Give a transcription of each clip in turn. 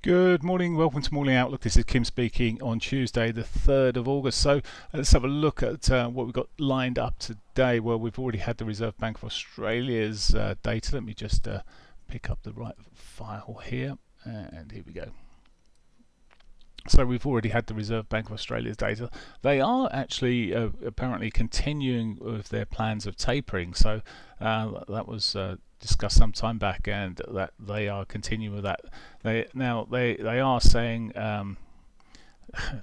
Good morning, welcome to Morning Outlook. This is Kim speaking on Tuesday, the 3rd of August. So let's have a look at what we've got lined up today. Well, we've already had the Reserve Bank of Australia's data. Let me just pick up the right file here, and here we go. So we've already had the Reserve Bank of Australia's data. They are actually apparently continuing with their plans of tapering. So that was discussed some time back, and that they are continuing with that. They are saying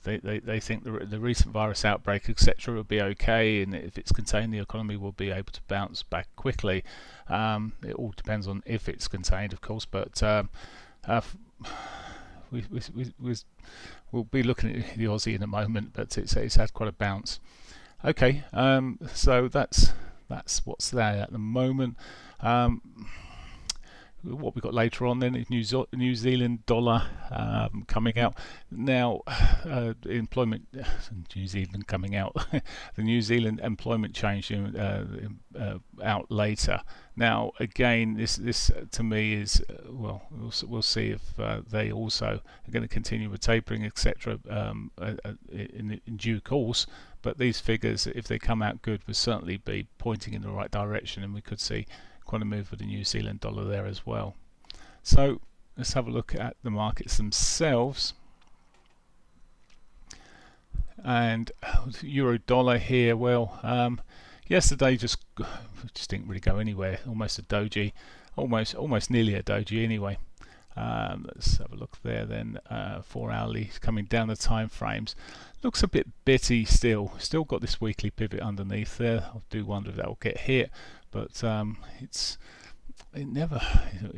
they think the recent virus outbreak, etc., will be okay, and if it's contained, the economy will be able to bounce back quickly. It all depends on if it's contained, of course, but we'll be looking at the Aussie in a moment, but it's had quite a bounce. Okay, so that's what's there at the moment. What we've got later on then is New Zealand dollar coming out. Now, employment, New Zealand coming out, the New Zealand employment change out later. Now, again, this to me is, well, we'll see if they also are going to continue with tapering, etc., in due course. But these figures, if they come out good, will certainly be pointing in the right direction, and we could see quite a move for the New Zealand dollar there as well. So let's have a look at the markets themselves. And euro dollar here, well, yesterday just didn't really go anywhere. Almost a doji, almost nearly a doji anyway. Let's have a look there then. 4 hourly coming down the time frames. Looks a bit bitty still. Still got this weekly pivot underneath there. I do wonder if that will get hit, but it never.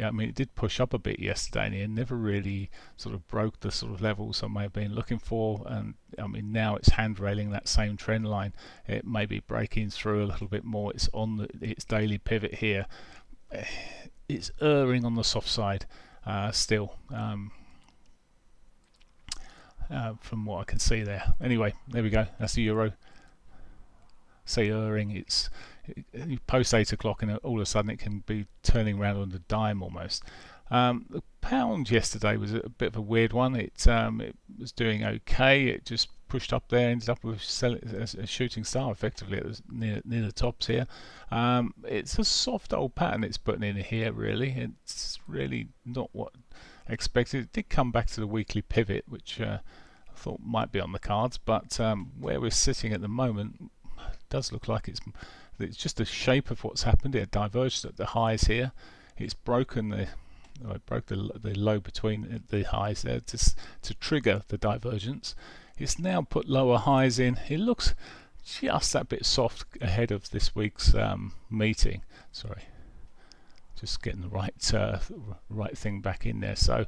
I mean, it did push up a bit yesterday, and it never really sort of broke the sort of levels I may have been looking for. And I mean, now it's hand railing that same trend line. It may be breaking through a little bit more. It's on its daily pivot here. It's erring on the soft side. Still, from what I can see there. Anyway, there we go. That's the euro. Say erring. It's post 8 o'clock, and all of a sudden it can be turning around on the dime almost. The pound yesterday was a bit of a weird one. It was doing okay. It just pushed up there, ended up with a shooting star effectively. It was near the tops here. It's a soft old pattern it's putting in here, really. It's really not what I expected. It did come back to the weekly pivot, which I thought might be on the cards, but where we're sitting at the moment, it does look like it's just the shape of what's happened. It diverged at the highs here. It's broken it broke the low between the highs there to trigger the divergence. It's now put lower highs in. It looks just that bit soft ahead of this week's meeting. Sorry, just getting the right thing back in there. So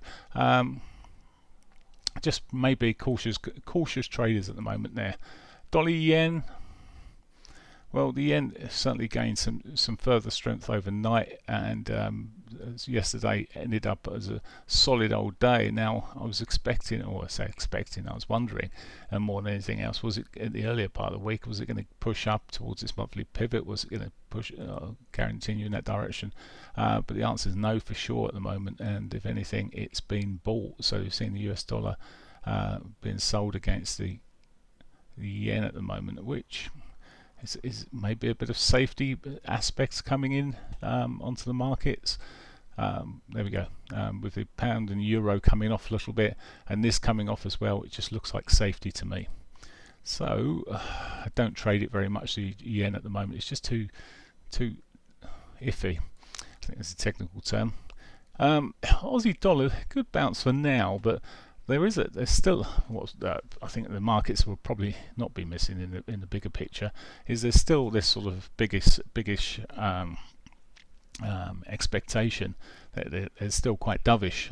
just maybe cautious traders at the moment there. Dollar yen. Well, the yen certainly gained some further strength overnight, and yesterday ended up as a solid old day. Now, I was expecting, or I say expecting, I was wondering, and more than anything else, was it in the earlier part of the week, was it going to push up towards this monthly pivot? Was it going to push, continue in that direction? But the answer is no for sure at the moment, and if anything, it's been bought. So you've seen the US dollar being sold against the yen at the moment, which is maybe a bit of safety aspects coming in onto the markets. There we go, with the pound and euro coming off a little bit, and this coming off as well. It just looks like safety to me. So I don't trade it very much, the yen at the moment. It's just too iffy. I think that's a technical term. Aussie dollar, good bounce for now, but there's still what I think the markets will probably not be missing in the bigger picture is there's still this sort of biggish expectation that they're still quite dovish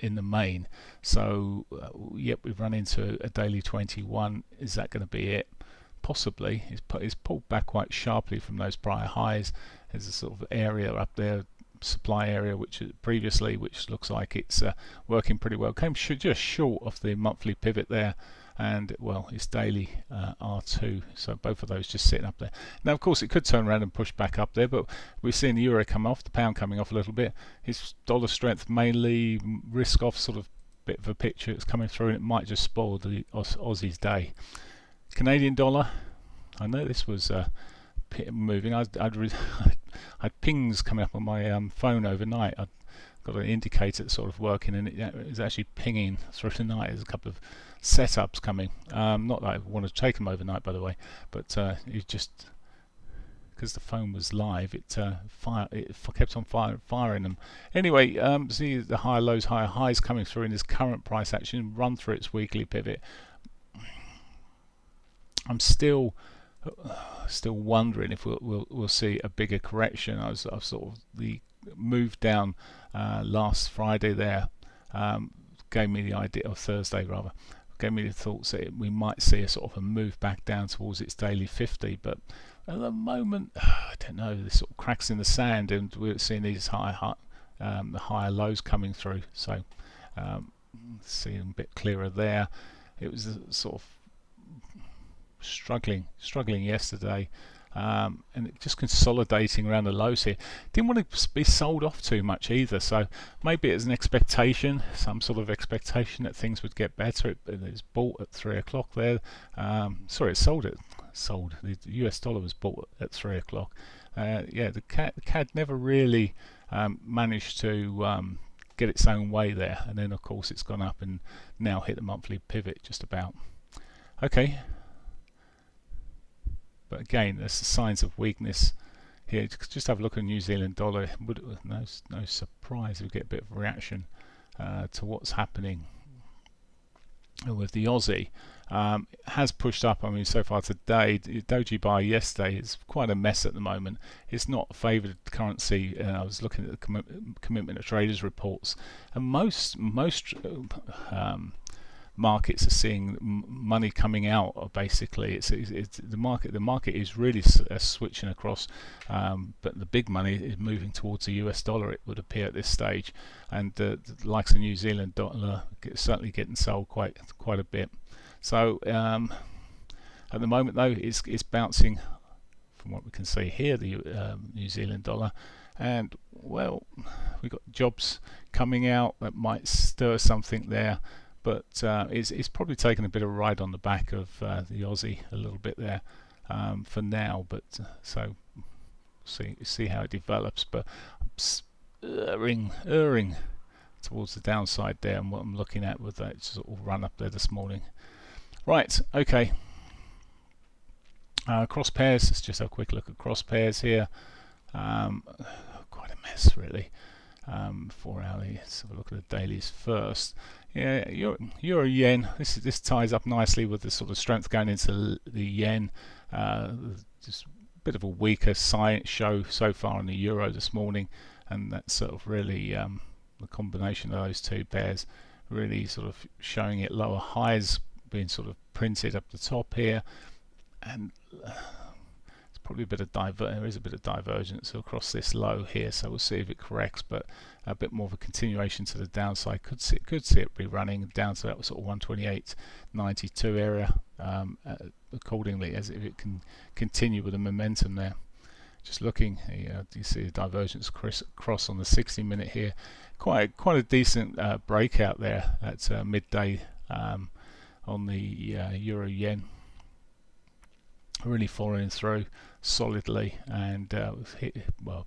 in the main. So yep, we've run into a daily 21. Is that going to be it? Possibly. It's pulled back quite sharply from those prior highs. There's a sort of area up there, supply area, which looks like it's working pretty well. Came just short of the monthly pivot there, and well, it's daily R2, so both of those just sitting up there. Now, of course, it could turn around and push back up there, but we're seeing the euro come off, the pound coming off a little bit. Its dollar strength mainly risk off sort of bit of a picture that's coming through, and it might just spoil the Aussie's day. Canadian dollar, I know this was moving. I had pings coming up on my phone overnight. I'd got an indicator that's sort of working, and it was actually pinging through the night. There's a couple of setups coming. Not that I want to take them overnight, by the way, but it just, because the phone was live, it kept on firing them. Anyway, see the higher lows, higher highs coming through in this current price action, run through its weekly pivot. I'm still wondering if we'll see a bigger correction. I've sort of the move down last Friday there gave me the idea, or Thursday rather, gave me the thoughts that we might see a sort of a move back down towards its daily 50, but at the moment I don't know, there's sort of cracks in the sand, and we're seeing these the higher lows coming through. So see a bit clearer there. It was a sort of struggling yesterday, and it just consolidating around the lows here. Didn't want to be sold off too much either, so maybe it's an expectation, some sort of expectation that things would get better. It's bought at 3 o'clock there. Sorry, it sold. The US dollar was bought at 3 o'clock. Yeah, the CAD never really managed to get its own way there, and then of course it's gone up and now hit the monthly pivot just about. Okay. But again, there's the signs of weakness here. Just have a look at New Zealand dollar. No surprise we get a bit of a reaction to what's happening with the Aussie. It has pushed up. I mean, so far today, Doji bar yesterday is quite a mess at the moment. It's not a favoured currency. I was looking at the commitment of traders reports, and most markets are seeing money coming out. Basically, it's the market is really switching across, but the big money is moving towards the US dollar, it would appear at this stage, and the likes of New Zealand dollar certainly getting sold quite a bit. So at the moment though, it's bouncing from what we can see here, the New Zealand dollar, and well, we've got jobs coming out that might stir something there. But it's probably taken a bit of a ride on the back of the Aussie a little bit there for now. But so see how it develops. But I'm erring towards the downside there, and what I'm looking at with that sort of run up there this morning. Right, okay. Cross pairs. Let's just have a quick look at cross pairs here. Quite a mess really. 4 hourly. Let's have a look at the dailies first. Yeah, Euro yen. This ties up nicely with the sort of strength going into the yen. Just a bit of a weaker show so far in the euro this morning, and that's sort of really the combination of those two pairs really sort of showing it. Lower highs being sort of printed up the top here, and it's probably a bit of there is a bit of divergence across this low here, so we'll see if it corrects, but a bit more of a continuation to the downside. Could see it be running down to that sort of 128.92 area accordingly, as if it can continue with the momentum there. Just looking, you see the divergence cross on the 60-minute here. Quite a decent breakout there at midday on the euro yen. Really following through solidly, and hit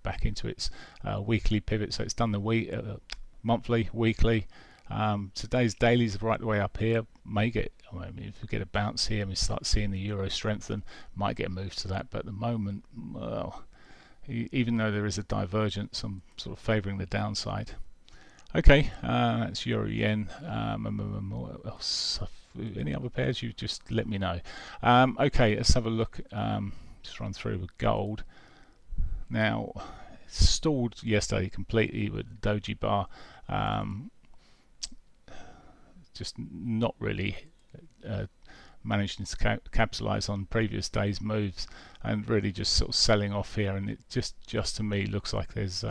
back into its weekly pivot. So it's done the monthly, weekly. Today's dailies right the way up here. May get, I mean, if we get a bounce here and we start seeing the euro strengthen, might get a move to that. But at the moment, well, even though there is a divergence, I'm sort of favouring the downside. Okay, that's euro yen. What else? Any other pairs, you just let me know. Okay, let's have a look. Just run through with gold. Now, it stalled yesterday completely with the doji bar. Just not really managing to capitalize on previous days' moves, and really just sort of selling off here. And it just to me looks like there's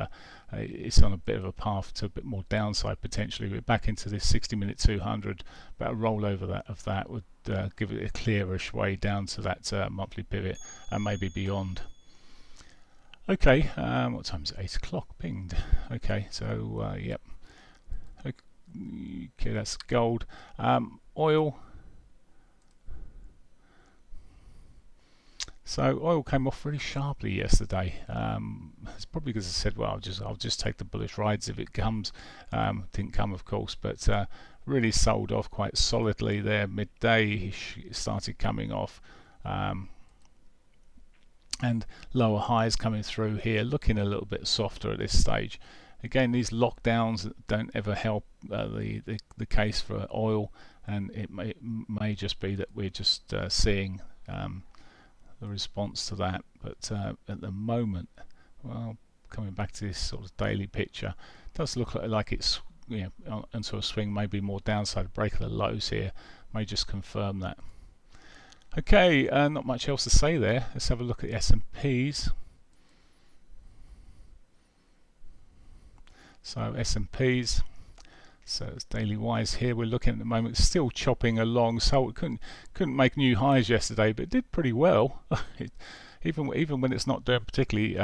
it's on a bit of a path to a bit more downside potentially. We're back into this 60-minute 200, but a rollover of that would give it a clearish way down to that monthly pivot and maybe beyond. Okay, what time is it? 8 o'clock pinged. Okay, so yep. Okay, that's gold. Oil. So oil came off really sharply yesterday. It's probably because I said, well, I'll just take the bullish rides if it comes. Didn't come, of course, but really sold off quite solidly there. Midday it started coming off, and lower highs coming through here, looking a little bit softer at this stage. Again, these lockdowns don't ever help the case for oil, and it may just be that we're just seeing the response to that. But at the moment, well, coming back to this sort of daily picture, it does look like it's, you know, into a swing, maybe more downside. Break of the lows here may just confirm that. Okay, not much else to say there. Let's have a look at the S&Ps. So S&Ps, so it's daily wise here. We're looking at the moment, still chopping along. So it couldn't make new highs yesterday, but it did pretty well. even when it's not doing particularly,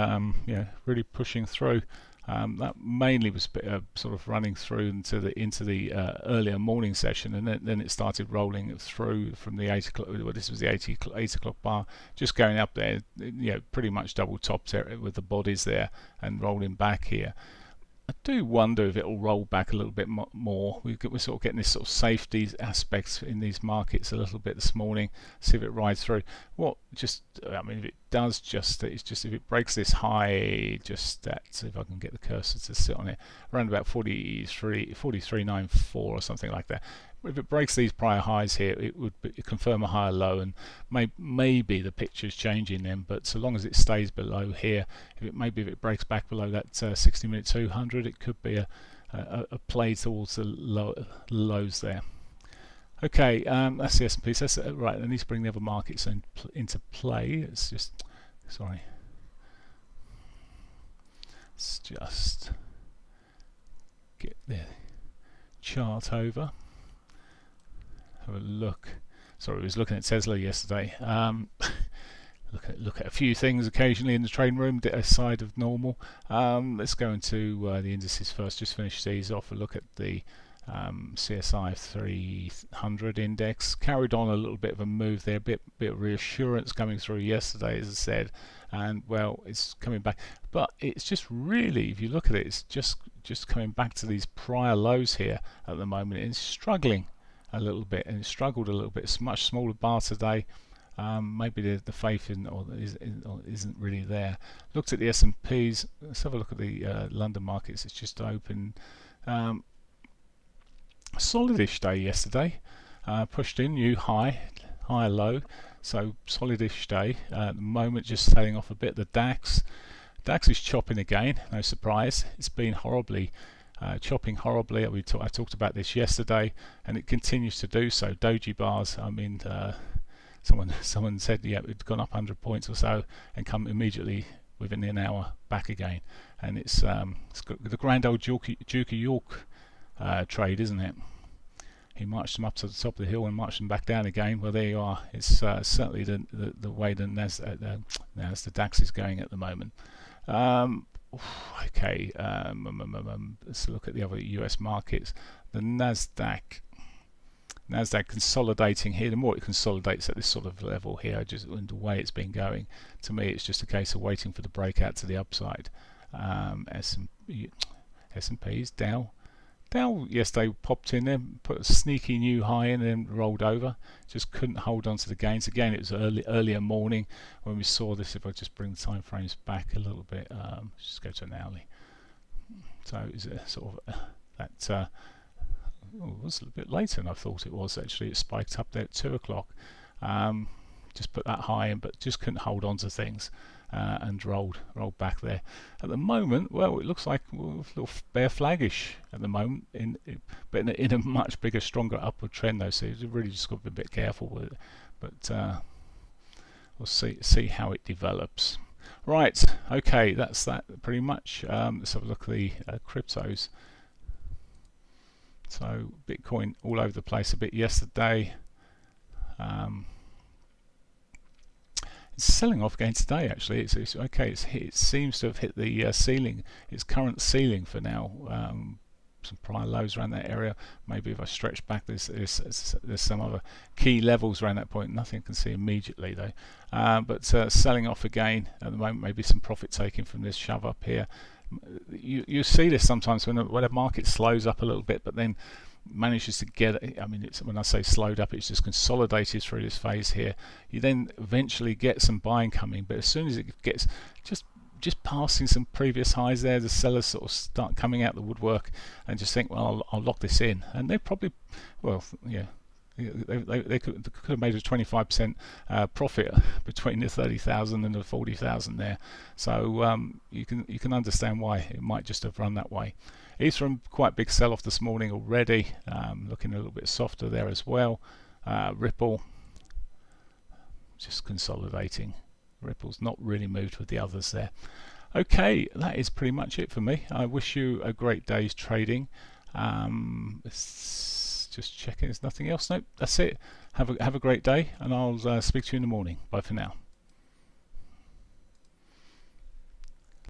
really pushing through. That mainly was sort of running through into the earlier morning session, and then it started rolling through from the 8 o'clock. Well, this was the 8 o'clock bar, just going up there. You know, pretty much double topped with the bodies there and rolling back here. I do wonder if it will roll back a little bit more. We're sort of getting this sort of safety aspects in these markets a little bit this morning. See if it rides through. If it does, it's just if it breaks this high, just that. See if I can get the cursor to sit on it around about 43.94 or something like that. If it breaks these prior highs here, it would confirm a higher low, and maybe the picture's changing then. But so long as it stays below here, if it breaks back below that 60-minute 200, it could be a play towards the lows there. Okay, that's the S&P. So right, I need to bring the other markets into play. Let's just get the chart over. Have a look. Sorry, I was looking at Tesla yesterday. Look at a few things occasionally in the trading room aside of normal. Let's go into the indices first. Just finish these off. A look at the CSI 300 index. Carried on a little bit of a move there. A bit of reassurance coming through yesterday, as I said, and well, it's coming back. But it's just really, if you look at it, it's just coming back to these prior lows here at the moment. It's struggling a little bit, and it struggled a little bit. It's a much smaller bar today. Maybe the faith isn't really there. Looked at the S&Ps. Let's have a look at the London markets. It's just open. Solidish day yesterday. Pushed in new high low. So solidish day. At the moment, just selling off a bit. The DAX is chopping again. No surprise. It's been chopping horribly. I talked about this yesterday, and it continues to do so. Doji bars. I mean, someone said, yeah, it'd gone up 100 points or so, and come immediately within an hour back again. And it's got the grand old Duke of York trade, isn't it? He marched them up to the top of the hill and marched them back down again. Well, there you are. It's certainly the way the the DAX is going at the moment. Okay, let's look at the other US markets. The Nasdaq consolidating here. The more it consolidates at this sort of level here, just in the way it's been going, to me it's just a case of waiting for the breakout to the upside. S&P's Dow yesterday popped in there, put a sneaky new high in, and then rolled over. Just couldn't hold on to the gains. Again, it was earlier morning when we saw this. If I just bring the time frames back a little bit, just go to an hourly. So it's a sort of that. It was a little bit later than I thought it was. Actually, it spiked up there at 2 o'clock. Just put that high in, but just couldn't hold on to things. And rolled back there. At the moment, well, it looks like a little bear flaggish at the moment, but in a much bigger, stronger upward trend though. So you've really just got to be a bit careful with it. But we'll see how it develops. Right, okay, that's that pretty much. Let's have a look at the cryptos. So Bitcoin all over the place a bit yesterday. It's selling off again today. Actually, it's okay. It seems to have hit the ceiling, its current ceiling for now. some prior lows around that area. Maybe if I stretch back, there's some other key levels around that point. Nothing I can see immediately though. But selling off again at the moment. Maybe some profit taking from this shove up here. You see this sometimes when a market slows up a little bit, but then manages to get, I mean, it's, when I say slowed up, it's just consolidated through this phase here. You then eventually get some buying coming, but as soon as it gets just passing some previous highs there, the sellers sort of start coming out the woodwork and just think, well, I'll lock this in, and they probably, well, yeah, they could have made a 25% profit between the 30,000 and the 40,000 there. So you can understand why it might just have run that way. Ethereum, quite big sell-off this morning already, looking a little bit softer there as well. Ripple, just consolidating. Ripple's not really moved with the others there. Okay, that is pretty much it for me. I wish you a great day's trading. Just checking, there's nothing else. Nope, that's it. Have a great day, and I'll speak to you in the morning. Bye for now.